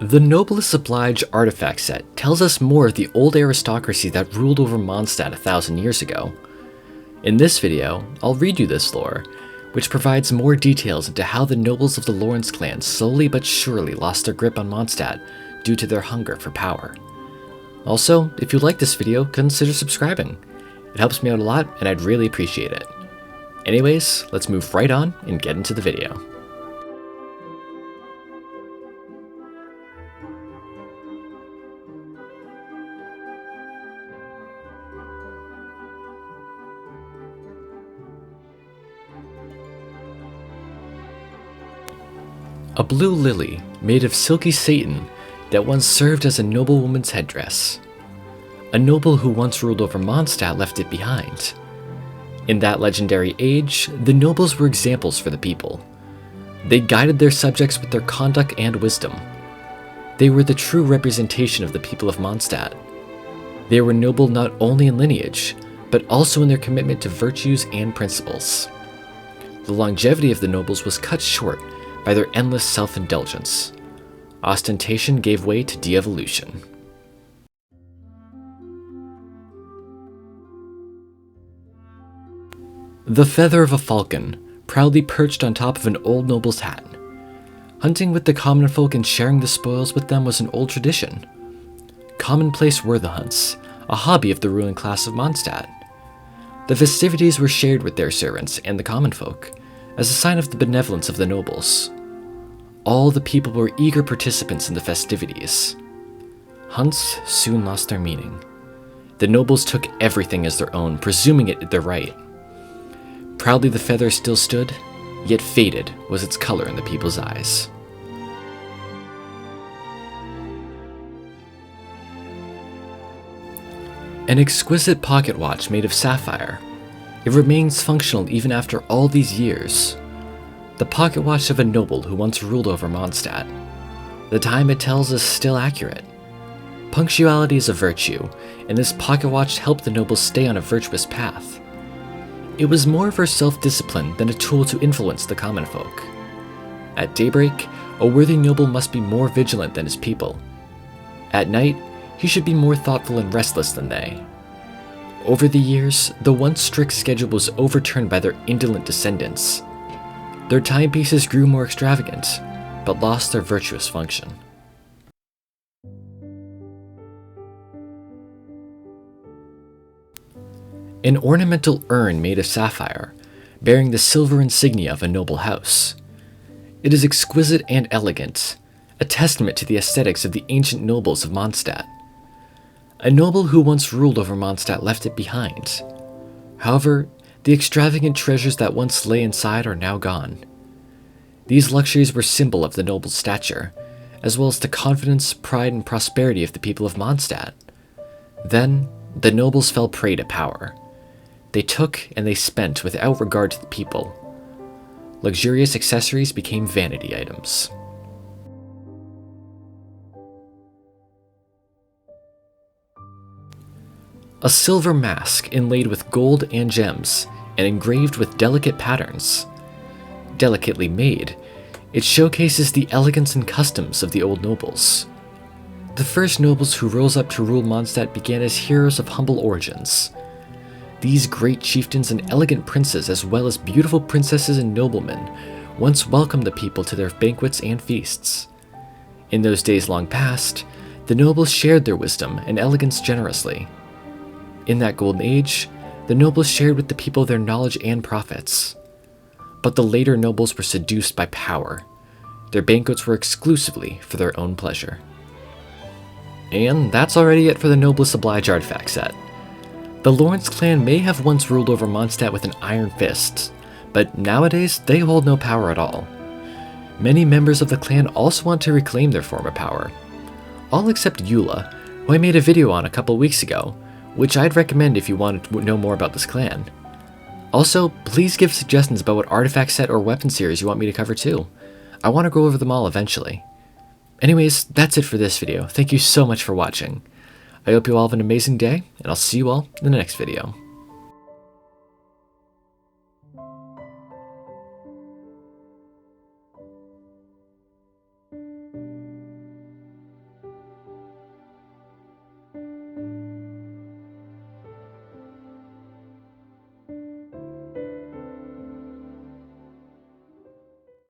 The Noblesse Oblige Artifact Set tells us more of the old aristocracy that ruled over Mondstadt 1,000 years ago. In this video, I'll read you this lore, which provides more details into how the nobles of the Lawrence clan slowly but surely lost their grip on Mondstadt due to their hunger for power. Also, if you like this video, consider subscribing. It helps me out a lot and I'd really appreciate it. Anyways, let's move right on and get into the video. A blue lily made of silky satin that once served as a noblewoman's headdress. A noble who once ruled over Mondstadt left it behind. In that legendary age, the nobles were examples for the people. They guided their subjects with their conduct and wisdom. They were the true representation of the people of Mondstadt. They were noble not only in lineage, but also in their commitment to virtues and principles. The longevity of the nobles was cut short by their endless self-indulgence. Ostentation gave way to de-evolution. The feather of a falcon proudly perched on top of an old noble's hat. Hunting with the common folk and sharing the spoils with them was an old tradition. Commonplace were the hunts, a hobby of the ruling class of Mondstadt. The festivities were shared with their servants and the common folk, as a sign of the benevolence of the nobles. All the people were eager participants in the festivities. Hunts soon lost their meaning. The nobles took everything as their own, presuming it their right. Proudly the feather still stood, yet faded was its color in the people's eyes. An exquisite pocket watch made of sapphire. It remains functional even after all these years. The pocket watch of a noble who once ruled over Mondstadt. The time it tells is still accurate. Punctuality is a virtue, and this pocket watch helped the nobles stay on a virtuous path. It was more for self-discipline than a tool to influence the common folk. At daybreak, a worthy noble must be more vigilant than his people. At night, he should be more thoughtful and restless than they. Over the years, the once strict schedule was overturned by their indolent descendants. Their timepieces grew more extravagant, but lost their virtuous function. An ornamental urn made of sapphire, bearing the silver insignia of a noble house. It is exquisite and elegant, a testament to the aesthetics of the ancient nobles of Mondstadt. A noble who once ruled over Mondstadt left it behind. However, the extravagant treasures that once lay inside are now gone. These luxuries were symbol of the noble's stature, as well as the confidence, pride, and prosperity of the people of Mondstadt. Then, the nobles fell prey to power. They took and they spent without regard to the people. Luxurious accessories became vanity items. A silver mask inlaid with gold and gems, and engraved with delicate patterns. Delicately made, it showcases the elegance and customs of the old nobles. The first nobles who rose up to rule Mondstadt began as heroes of humble origins. These great chieftains and elegant princes, as well as beautiful princesses and noblemen, once welcomed the people to their banquets and feasts. In those days long past, the nobles shared their wisdom and elegance generously. In that golden age, the nobles shared with the people their knowledge and profits. But the later nobles were seduced by power. Their banquets were exclusively for their own pleasure. And that's already it for the Noblesse Oblige Artifact Set. The Lawrence clan may have once ruled over Mondstadt with an iron fist, but nowadays they hold no power at all. Many members of the clan also want to reclaim their former power. All except Eula, who I made a video on a couple weeks ago, which I'd recommend if you want to know more about this clan. Also, please give suggestions about what artifact set or weapon series you want me to cover too. I want to go over them all eventually. Anyways, that's it for this video. Thank you so much for watching. I hope you all have an amazing day, and I'll see you all in the next video.